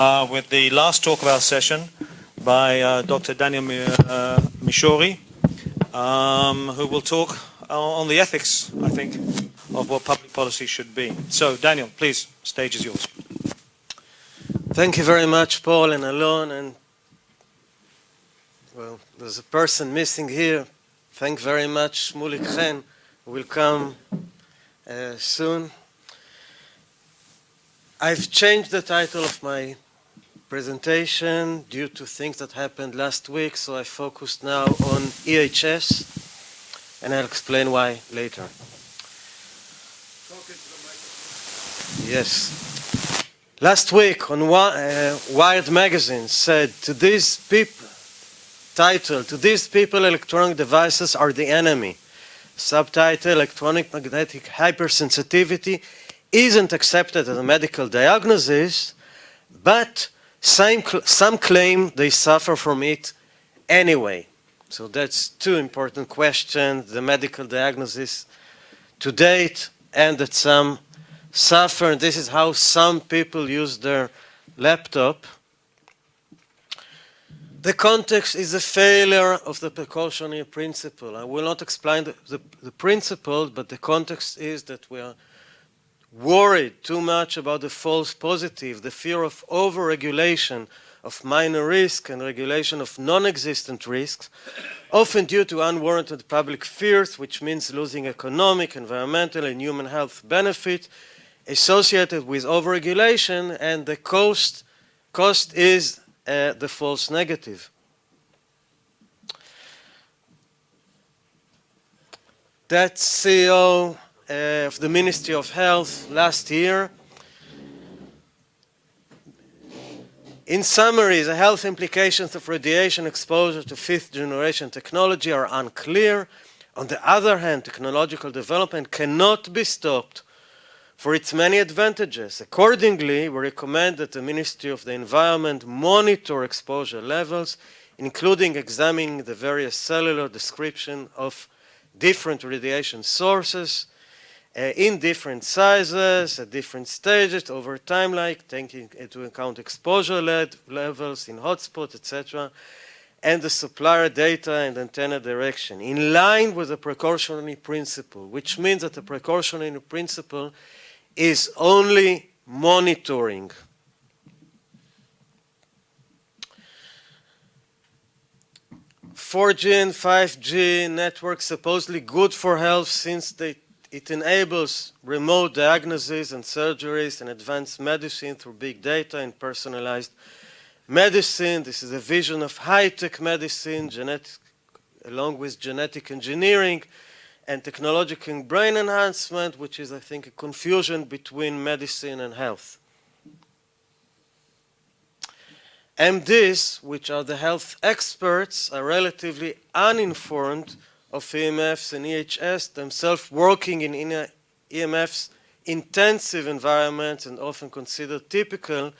With the last talk of our session by Dr. Daniel Mishori, who will talk on the ethics, I think, of what public policy should be. So, Daniel, please, stage is yours. Thank you very much, Paul and Alon, and well, there's a person missing here. Thank you very much, Shmulik Chen, who will come soon. I've changed the title of my presentation due to things that happened last week, so I focused now on EHS, and I'll explain why later. Yes. Last week on Wired magazine said, to these people, electronic devices are the enemy. Subtitle, electronic magnetic hypersensitivity isn't accepted as a medical diagnosis, but some claim they suffer from it anyway. So that's two important questions, the medical diagnosis to date and that some suffer. And this is how some people use their laptop. The context is a failure of the precautionary principle. I will not explain the principle, but the context is that we are worried too much about the false positive, the fear of over-regulation of minor risk and regulation of non-existent risks, often due to unwarranted public fears, which means losing economic, environmental, and human health benefit associated with over-regulation, and the cost is the false negative. That CEO of the Ministry of Health last year. In summary, the health implications of radiation exposure to fifth-generation technology are unclear. On the other hand, technological development cannot be stopped for its many advantages. Accordingly, we recommend that the Ministry of the Environment monitor exposure levels, including examining the various cellular description of different radiation sources, in different sizes, at different stages, over time, like taking into account exposure levels in hotspots, etc., and the supplier data and antenna direction, in line with the precautionary principle, which means that the precautionary principle is only monitoring. 4G and 5G networks supposedly good for health since it enables remote diagnosis and surgeries and advanced medicine through big data and personalized medicine. This is a vision of high-tech medicine, along with genetic engineering and technological brain enhancement, which is, I think, a confusion between medicine and health. MDs, which are the health experts, are relatively uninformed of EMFs and EHS, themselves working in EMFs intensive environments and often considered typical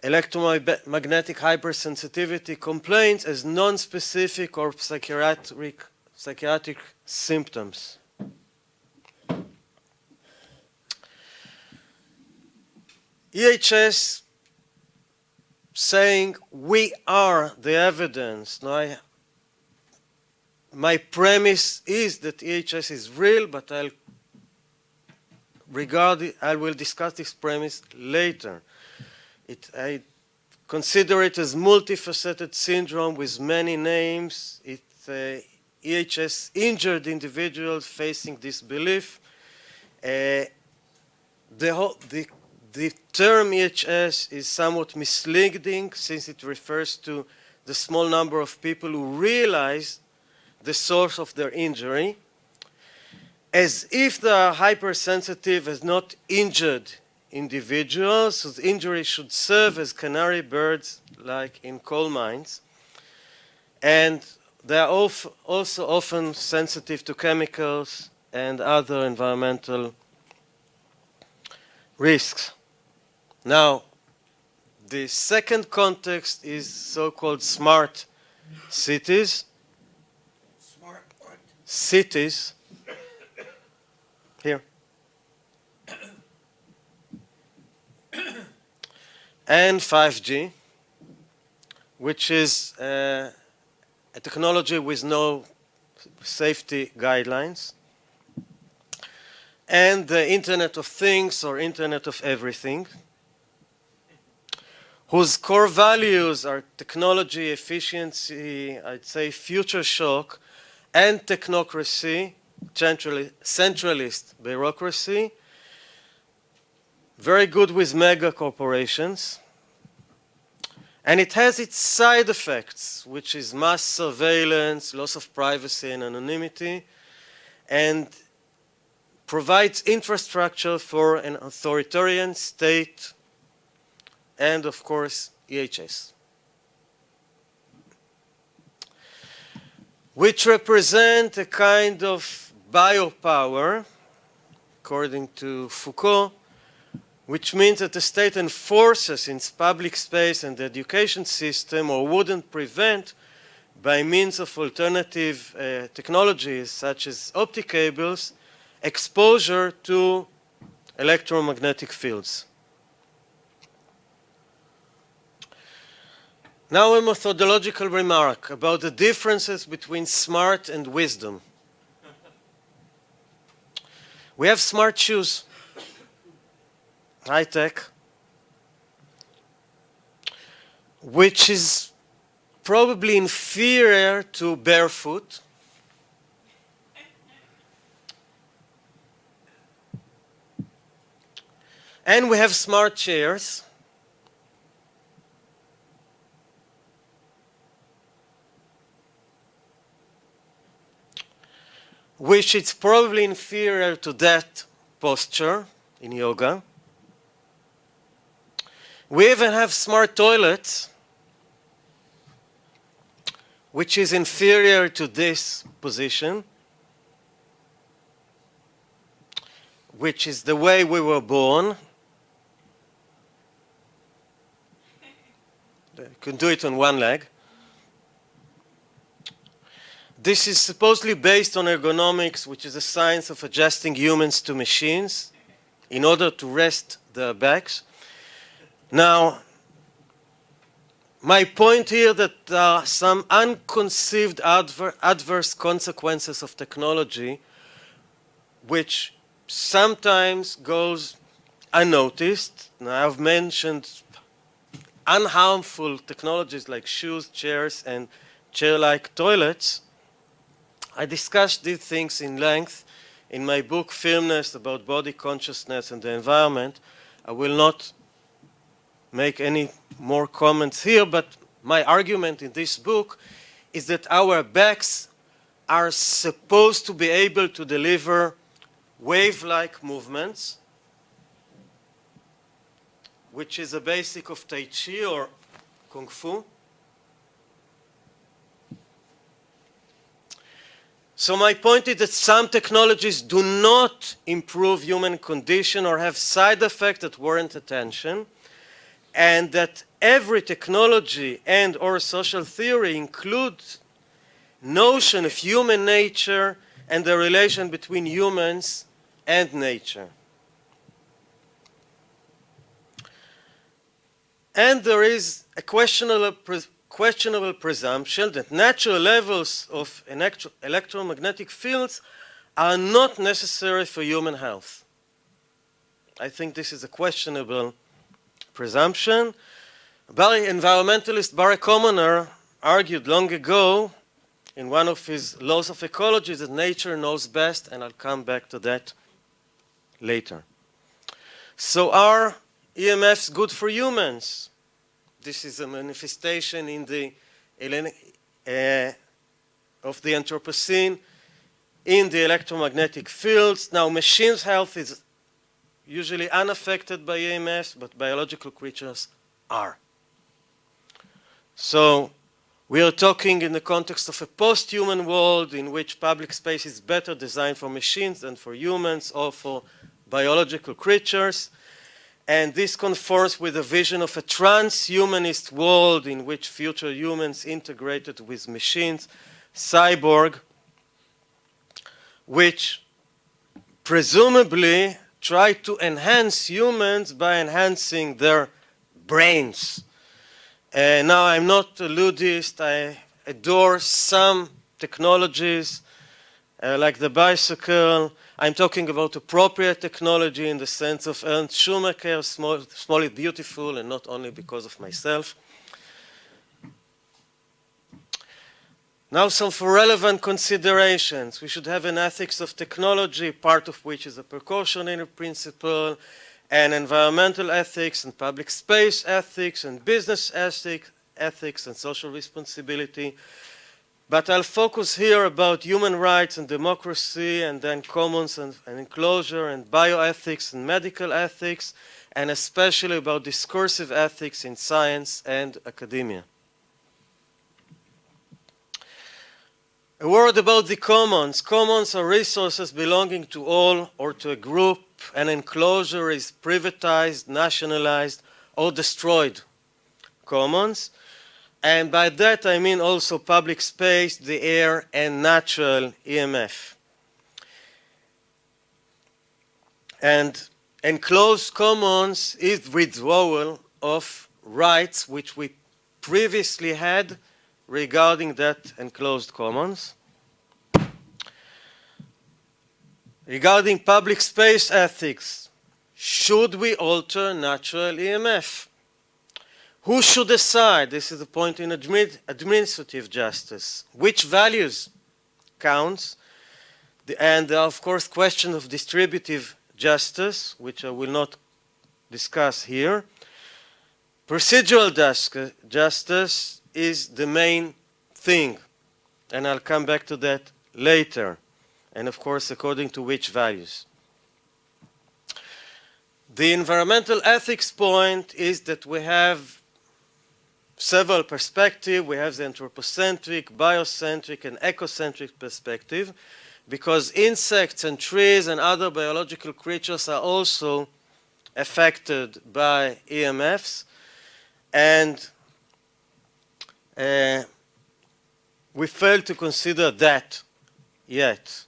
electromagnetic hypersensitivity complaints as non-specific or psychiatric symptoms. EHS saying we are the evidence. Now, my premise is that EHS is real, but I will discuss this premise later. I consider it as multifaceted syndrome with many names. It's EHS injured individuals facing disbelief. The term EHS is somewhat misleading since it refers to the small number of people who realize the source of their injury, as if they are hypersensitive as not injured individuals, whose injury should serve as canary birds like in coal mines. And they are also often sensitive to chemicals and other environmental risks. Now, the second context is so-called smart cities. Cities, here. and 5G, which is a technology with no safety guidelines, and the Internet of Things or Internet of Everything, whose core values are technology, efficiency, I'd say future shock, and technocracy, centralist bureaucracy, very good with mega corporations. And it has its side effects, which is mass surveillance, loss of privacy and anonymity, and provides infrastructure for an authoritarian state and, of course, EHS, which represent a kind of biopower, according to Foucault, which means that the state enforces in its public space and the education system, or wouldn't prevent, by means of alternative technologies such as optic cables, exposure to electromagnetic fields. Now a methodological remark about the differences between smart and wisdom. We have smart shoes, high tech, which is probably inferior to barefoot. And we have smart chairs, which is probably inferior to that posture in yoga. We even have smart toilets, which is inferior to this position, which is the way we were born. You can do it on one leg. This is supposedly based on ergonomics, which is a science of adjusting humans to machines in order to rest their backs. Now, my point here that there are some unconceived adverse consequences of technology, which sometimes goes unnoticed. Now, I've mentioned unharmful technologies like shoes, chairs, and chair-like toilets. I discussed these things in length in my book, Firmness, about body consciousness and the environment. I will not make any more comments here, but my argument in this book is that our backs are supposed to be able to deliver wave-like movements, which is a basic of Tai Chi or Kung Fu. So my point is that some technologies do not improve human condition or have side effects that warrant attention, and that every technology and or social theory includes notion of human nature and the relation between humans and nature. And there is a questionable presumption that natural levels of electromagnetic fields are not necessary for human health. I think this is a questionable presumption. Environmentalist Barry Commoner argued long ago in one of his laws of ecology that nature knows best, and I'll come back to that later. So are EMFs good for humans? This is a manifestation in the of the Anthropocene in the electromagnetic fields. Now, machines' health is usually unaffected by EMFs, but biological creatures are. So we are talking in the context of a post-human world in which public space is better designed for machines than for humans or for biological creatures. And this conforms with a vision of a transhumanist world in which future humans integrated with machines, cyborg, which presumably try to enhance humans by enhancing their brains. Now, I'm not a ludist. I adore some technologies like the bicycle. I'm talking about appropriate technology in the sense of Ernst Schumacher, small is beautiful, and not only because of myself. Now, some for relevant considerations. We should have an ethics of technology, part of which is a precautionary principle, and environmental ethics, and public space ethics, and business ethics, and social responsibility. But I'll focus here about human rights and democracy, and then commons and enclosure, and bioethics and medical ethics, and especially about discursive ethics in science and academia. A word about the commons. Commons are resources belonging to all or to a group. An enclosure is privatized, nationalized, or destroyed commons. And by that I mean also public space, the air, and natural EMF. And enclosed commons is withdrawal of rights which we previously had regarding that enclosed commons. Regarding public space ethics, should we alter natural EMF? Who should decide? This is the point in administrative justice. Which values counts? And of course, question of distributive justice, which I will not discuss here. Procedural justice is the main thing, and I'll come back to that later. And of course, according to which values. The environmental ethics point is that we have several perspectives. We have the anthropocentric, biocentric, and ecocentric perspective, because insects and trees and other biological creatures are also affected by EMFs. And we fail to consider that yet.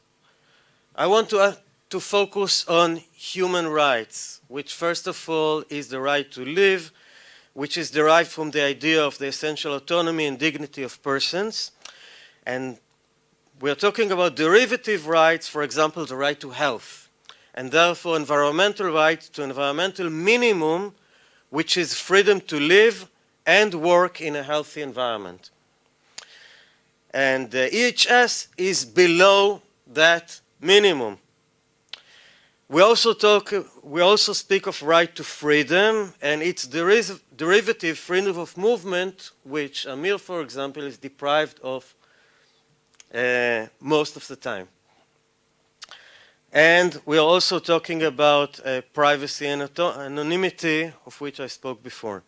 I want to focus on human rights, which first of all is the right to live, which is derived from the idea of the essential autonomy and dignity of persons. And we are talking about derivative rights, for example, the right to health, and therefore environmental rights to environmental minimum, which is freedom to live and work in a healthy environment. And EHS is below that minimum. We also speak of right to freedom, and its derivative, freedom of movement, which Amir, for example, is deprived of most of the time. And we are also talking about privacy and anonymity, of which I spoke before.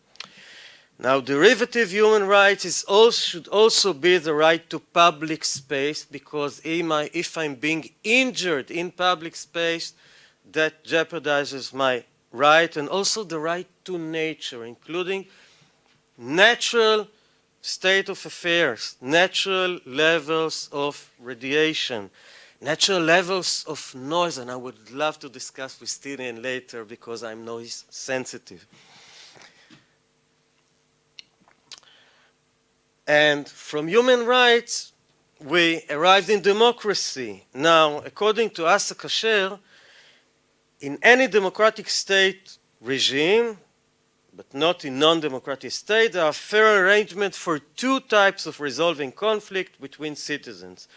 Now, derivative human rights should also be the right to public space, because if I'm being injured in public space, that jeopardizes my right, and also the right to nature, including natural state of affairs, natural levels of radiation, natural levels of noise, and I would love to discuss with Styrian later because I'm noise sensitive. And from human rights, we arrived in democracy. Now, according to Asa Kasher, in any democratic state regime, but not in non-democratic state, there are fair arrangements for two types of resolving conflict between citizens.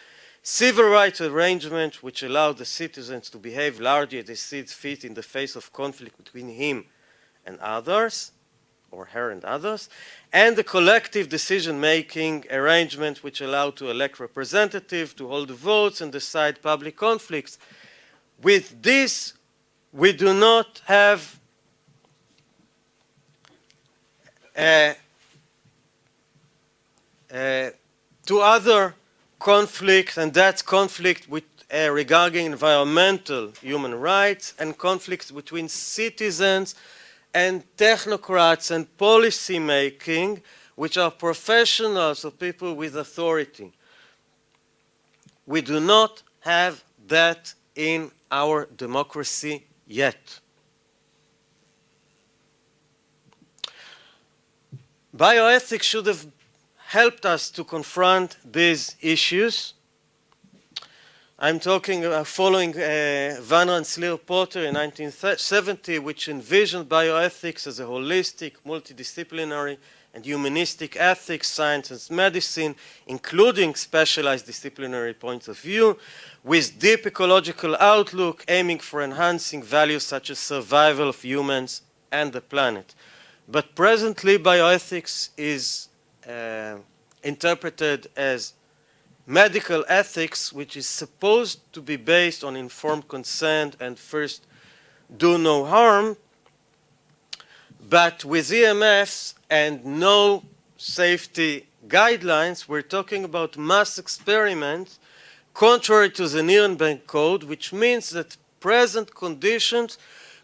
Civil rights arrangements, which allow the citizens to behave largely as they see fit in the face of conflict between him and others, or her and others, and the collective decision-making arrangement, which allow to elect representatives, to hold votes, and decide public conflicts. With this, we do not have two other conflicts, and that's conflict with, regarding environmental human rights and conflicts between citizens and technocrats and policy making, which are professionals or people with authority. We do not have that in our democracy yet. Bioethics should have helped us to confront these issues. I'm talking following Van Rensselaer-Potter in 1970, which envisioned bioethics as a holistic, multidisciplinary, and humanistic ethics, science, and medicine, including specialized disciplinary points of view, with deep ecological outlook, aiming for enhancing values such as survival of humans and the planet. But presently, bioethics is interpreted as medical ethics, which is supposed to be based on informed consent and first do no harm, but with EMFs and no safety guidelines, we're talking about mass experiments contrary to the Nuremberg Code, which means that present conditions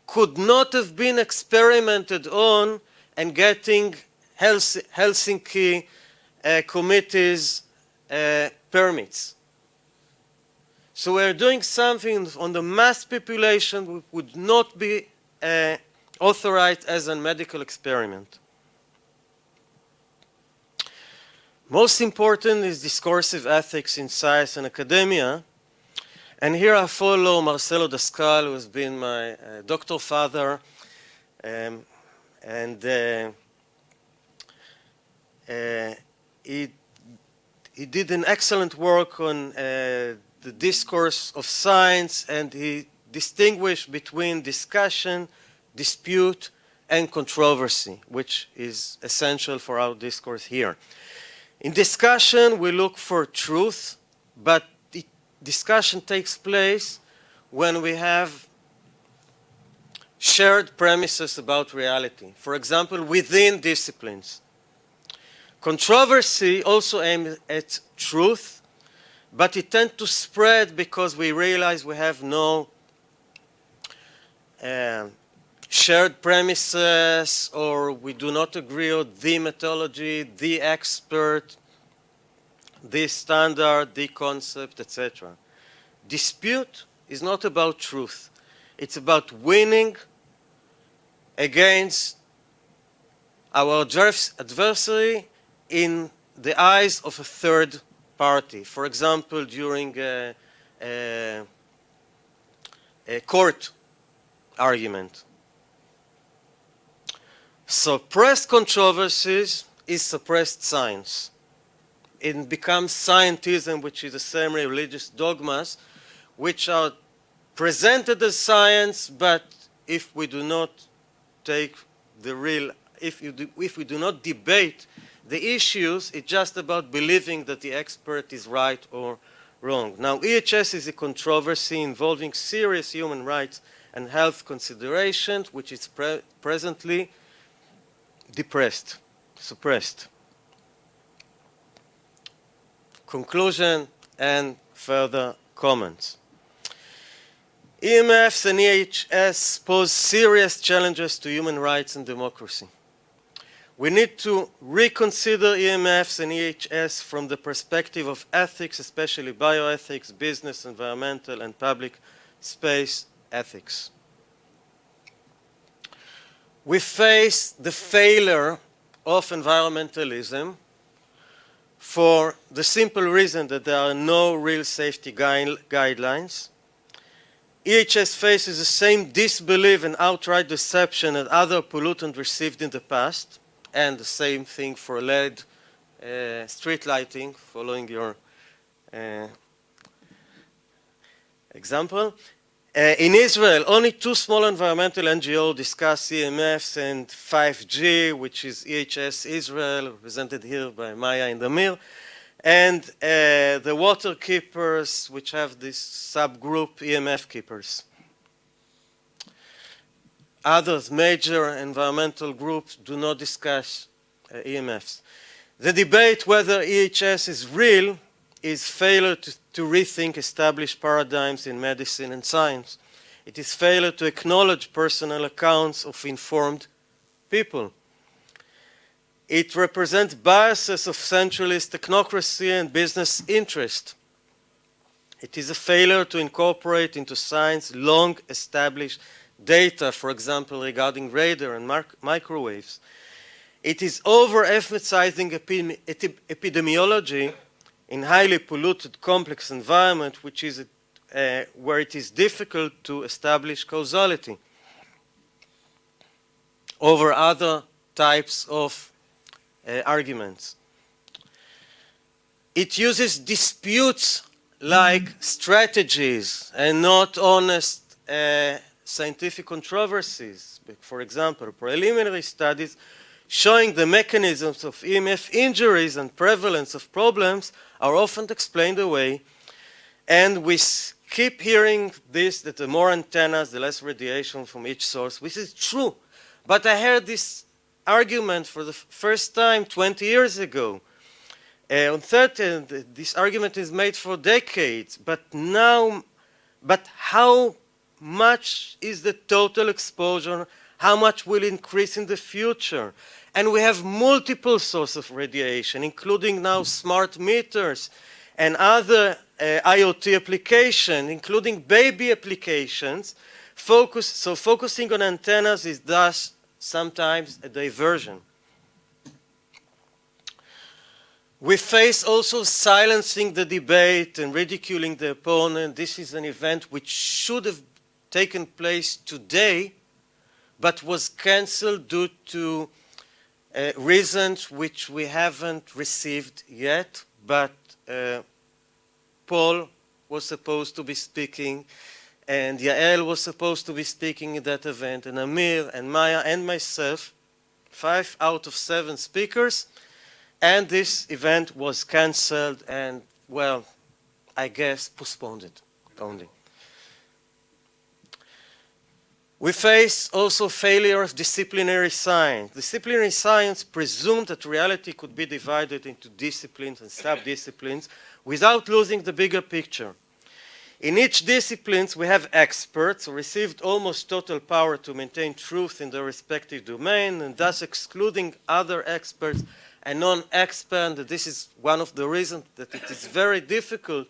could not have been experimented on and getting Helsinki committees permits. So we're doing something on the mass population which would not be authorized as a medical experiment. Most important is discursive ethics in science and academia. And here I follow Marcelo Dascal, who has been my doctor father, he did an excellent work on the discourse of science, and he distinguished between discussion, dispute, and controversy, which is essential for our discourse here. In discussion, we look for truth, but the discussion takes place when we have shared premises about reality. For example, within disciplines. Controversy also aims at truth, but it tends to spread because we realize we have no shared premises, or we do not agree on the methodology, the expert, the standard, the concept, etc. Dispute is not about truth. It's about winning against our adversary in the eyes of a third party. For example, during a court argument. Suppressed controversies is suppressed science. It becomes scientism, which is the same religious dogmas, which are presented as science, but if we do not take the real, if we do not debate the issues, it's just about believing that the expert is right or wrong. Now, EHS is a controversy involving serious human rights and health considerations, which is presently suppressed. Conclusion and further comments. EMFs and EHS pose serious challenges to human rights and democracy. We need to reconsider EMFs and EHS from the perspective of ethics, especially bioethics, business, environmental, and public space ethics. We face the failure of environmentalism for the simple reason that there are no real safety guidelines. EHS faces the same disbelief and outright deception that other pollutants received in the past, and the same thing for LED street lighting, following your example. In Israel, only 2 small environmental NGOs discuss EMFs and 5G, which is EHS Israel, represented here by Maya in the middle, and the water keepers, which have this subgroup EMF keepers. Others, major environmental groups, do not discuss EMFs. The debate whether EHS is real is failure to rethink established paradigms in medicine and science. It is failure to acknowledge personal accounts of informed people. It represents biases of centralist technocracy and business interest. It is a failure to incorporate into science long-established data, for example, regarding radar and microwaves. It is overemphasizing epidemiology in highly polluted, complex environment, which is where it is difficult to establish causality over other types of arguments. It uses disputes like strategies and not honest scientific controversies. For example, preliminary studies showing the mechanisms of EMF injuries and prevalence of problems are often explained away, and we keep hearing this, that the more antennas, the less radiation from each source, which is true. But I heard this argument for the first time 20 years ago. On 30, this argument is made for decades, but how much is the total exposure? How much will increase in the future? And we have multiple sources of radiation, including now smart meters and other IoT applications, including baby applications. So focusing on antennas is thus sometimes a diversion. We face also silencing the debate and ridiculing the opponent. This is an event which should have taken place today, but was cancelled due to reasons which we haven't received yet. But Paul was supposed to be speaking, and Yael was supposed to be speaking at that event, and Amir and Maya and myself, 5 out of 7 speakers. And this event was cancelled and, well, I guess postponed only. We face also failure of disciplinary science. Disciplinary science presumed that reality could be divided into disciplines and sub-disciplines without losing the bigger picture. In each discipline, we have experts who received almost total power to maintain truth in their respective domain, and thus excluding other experts and non-expert. This is one of the reasons that it is very difficult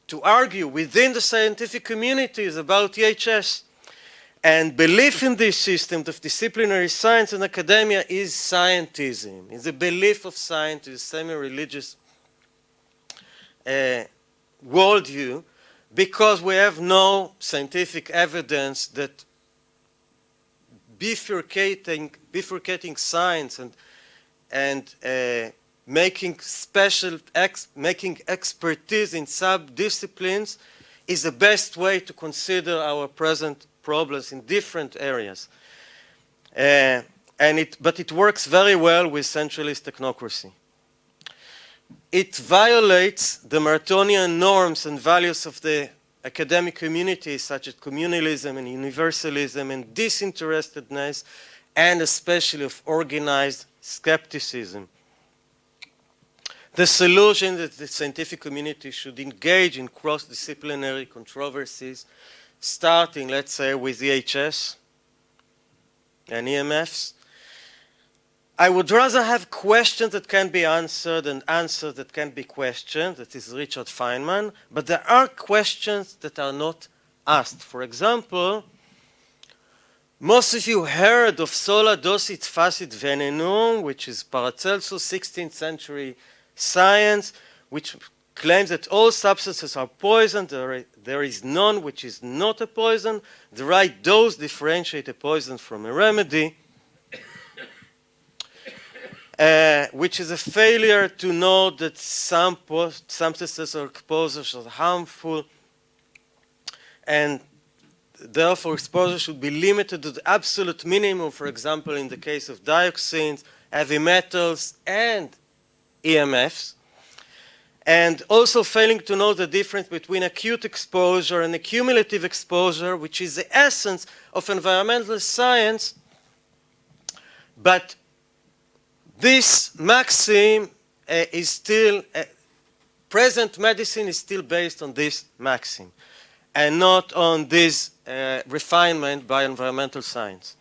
to argue within the scientific communities about EHS. And belief in this system of disciplinary science and academia is scientism, is a belief of scientists, semi-religious worldview, because we have no scientific evidence that bifurcating science and making expertise in sub-disciplines is the best way to consider our present problems in different areas. But it works very well with centralist technocracy. It violates the Martonian norms and values of the academic community, such as communalism and universalism and disinterestedness, and especially of organized skepticism. The solution that the scientific community should engage in cross-disciplinary controversies, starting, let's say, with EHS and EMFs. I would rather have questions that can be answered and answers that can be questioned. That is Richard Feynman. But there are questions that are not asked. For example, most of you heard of sola docet facit venenum, which is Paracelsus, 16th century science, which claims that all substances are poison. There is none which is not a poison. The right dose differentiates a poison from a remedy, which is a failure to know that some substances or exposures are harmful, and therefore exposure should be limited to the absolute minimum, for example, in the case of dioxins, heavy metals, and EMFs. And also failing to know the difference between acute exposure and accumulative exposure, which is the essence of environmental science. But this maxim is still, present medicine is still based on this maxim, and not on this refinement by environmental science.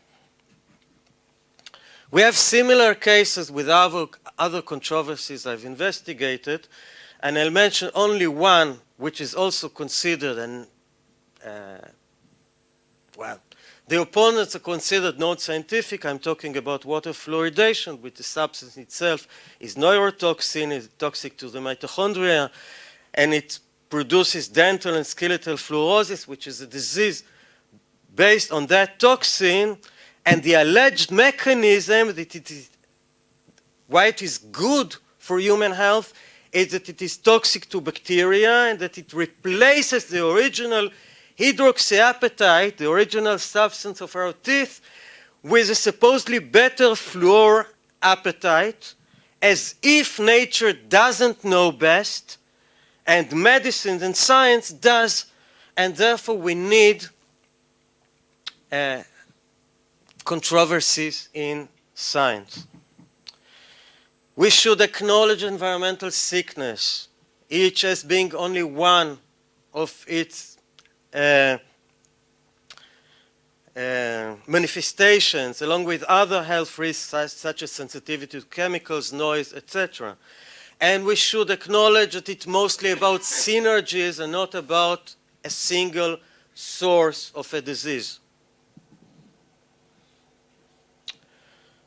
We have similar cases with other controversies I've investigated, and I'll mention only one, which is also considered The opponents are considered not scientific. I'm talking about water fluoridation, which the substance itself is neurotoxin, is toxic to the mitochondria, and it produces dental and skeletal fluorosis, which is a disease based on that toxin, and the alleged mechanism that it is, why it is good for human health is that it is toxic to bacteria and that it replaces the original hydroxyapatite, the original substance of our teeth, with a supposedly better fluorapatite, as if nature doesn't know best and medicine and science does, and therefore we need controversies in science. We should acknowledge environmental sickness, each as being only one of its manifestations, along with other health risks such as sensitivity to chemicals, noise, etc. And we should acknowledge that it's mostly about synergies and not about a single source of a disease.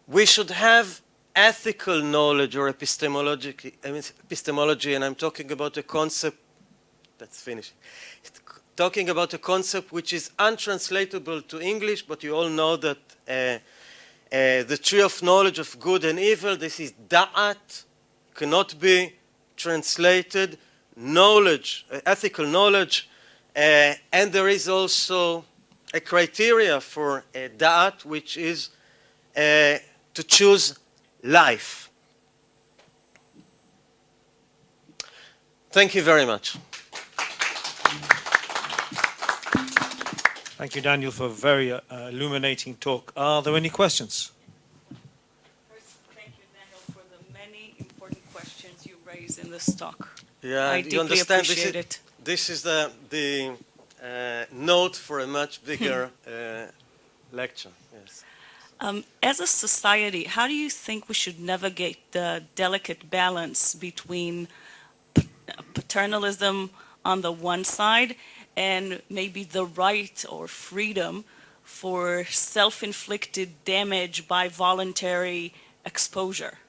We should have ethical knowledge or epistemology, and I'm talking about a concept that's finished. Talking about a concept which is untranslatable to English, but you all know that the tree of knowledge of good and evil, this is da'at, cannot be translated, knowledge, ethical knowledge, and there is also a criteria for da'at, which is to choose life. Thank you very much. Thank you, Daniel, for a very illuminating talk. Are there any questions? First, thank you, Daniel, for the many important questions you raised in this talk. Yeah, I you deeply understand appreciate it. This is the note for a much bigger lecture. Yes. As a society, how do you think we should navigate the delicate balance between paternalism on the one side and maybe the right or freedom for self-inflicted damage by voluntary exposure?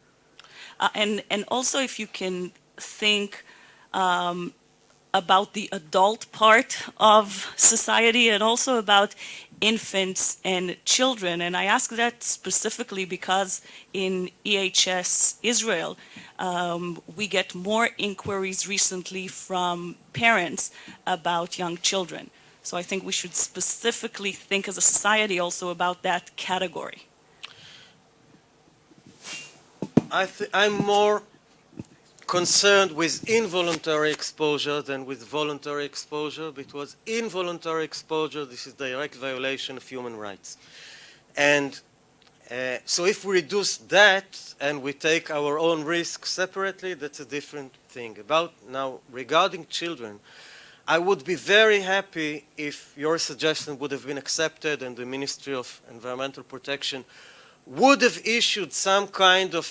And also if you can think about the adult part of society and also about infants and children. And I ask that specifically because in EHS Israel, we get more inquiries recently from parents about young children. So I think we should specifically think as a society also about that category. I'm more concerned with involuntary exposure than with voluntary exposure, because involuntary exposure, this is direct violation of human rights. And so if we reduce that and we take our own risk separately, that's a different thing. Now, regarding children, I would be very happy if your suggestion would have been accepted and the Ministry of Environmental Protection would have issued some kind of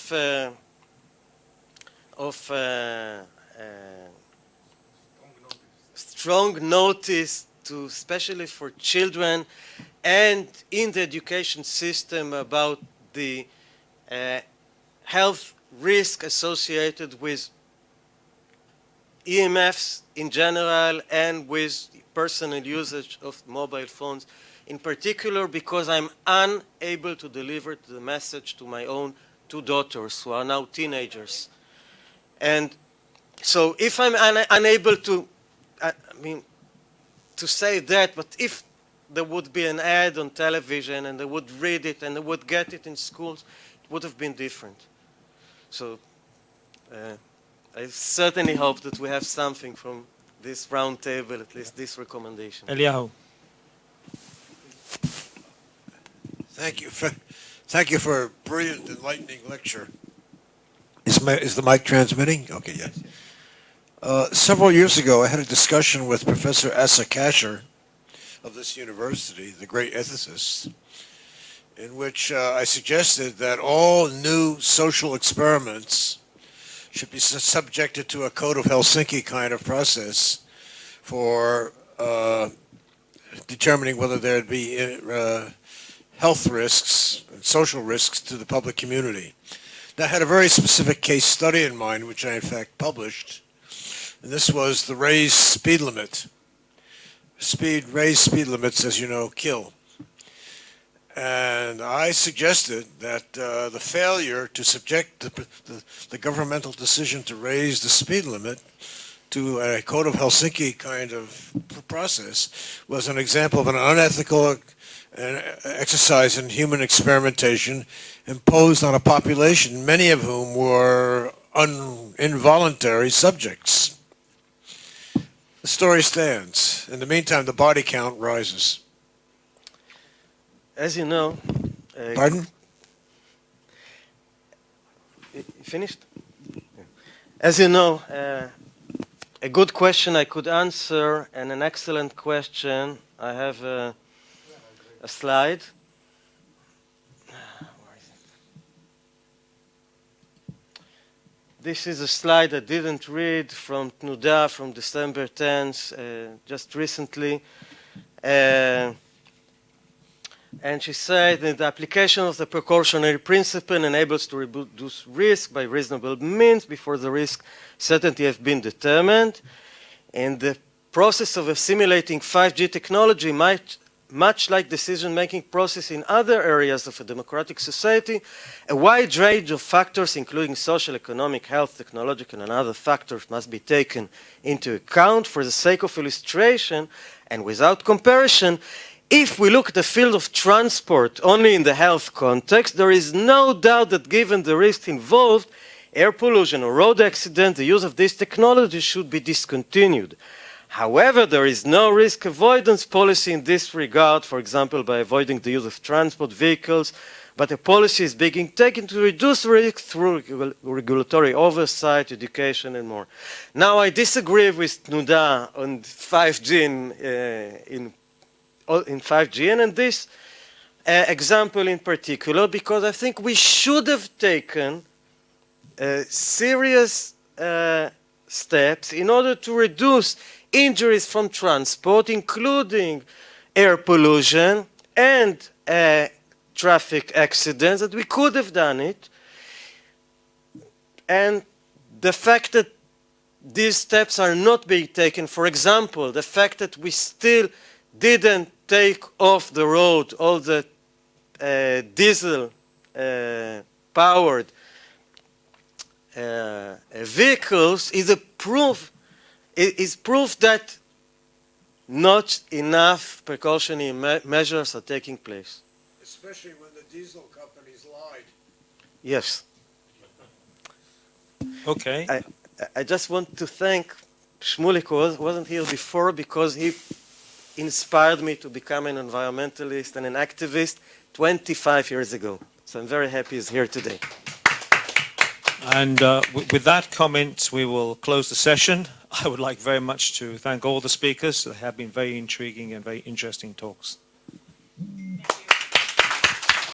strong notice to, especially for children and in the education system, about the health risk associated with EMFs in general and with personal usage of mobile phones in particular, because I'm unable to deliver the message to my own two daughters who are now teenagers. And so if I'm unable to, to say that, but if there would be an ad on television and they would read it and they would get it in schools, it would have been different. So I certainly hope that we have something from this round table, at least this recommendation. Eliyahu. Thank you for a brilliant, enlightening lecture. Is the mic transmitting? Okay, yes. Several years ago, I had a discussion with Professor Asa Kasher of this university, the great ethicist, in which I suggested that all new social experiments should be subjected to a Code of Helsinki kind of process for determining whether there'd be health risks and social risks to the public community. Now, I had a very specific case study in mind, which I in fact published, and this was the raised speed limit. Raised speed limits, as you know, kill. And I suggested that the failure to subject the governmental decision to raise the speed limit to a Code of Helsinki kind of process was an example of an unethical exercise in human experimentation imposed on a population, many of whom were involuntary subjects. The story stands. In the meantime, the body count rises. As you know... Pardon? You finished? As you know, a good question I could answer, and an excellent question. I have a slide. Where is it? This is a slide I didn't read from Tnuda from December 10th, just recently. And she said that the application of the precautionary principle enables to reduce risk by reasonable means before the risk certainty has been determined. And the process of assimilating 5G technology might, much like decision-making process in other areas of a democratic society, a wide range of factors, including social, economic, health, technological, and other factors, must be taken into account. For the sake of illustration, and without comparison, if we look at the field of transport only in the health context, there is no doubt that given the risks involved, air pollution or road accident, the use of this technology should be discontinued. However, there is no risk avoidance policy in this regard, for example, by avoiding the use of transport vehicles, but a policy is being taken to reduce risk through regulatory oversight, education, and more. Now, I disagree with Tnuda on 5G in 5G, and in this example in particular, because I think we should have taken serious steps in order to reduce injuries from transport, including air pollution and traffic accidents, that we could have done it. And the fact that these steps are not being taken, for example, the fact that we still didn't take off the road all the diesel powered vehicles is proof that not enough precautionary measures are taking place. Especially when the diesel companies lied. Yes. Okay. I just want to thank Shmulik, who wasn't here before, because he inspired me to become an environmentalist and an activist 25 years ago. So I'm very happy he's here today. And with that comment, we will close the session. I would like very much to thank all the speakers. They have been very intriguing and very interesting talks.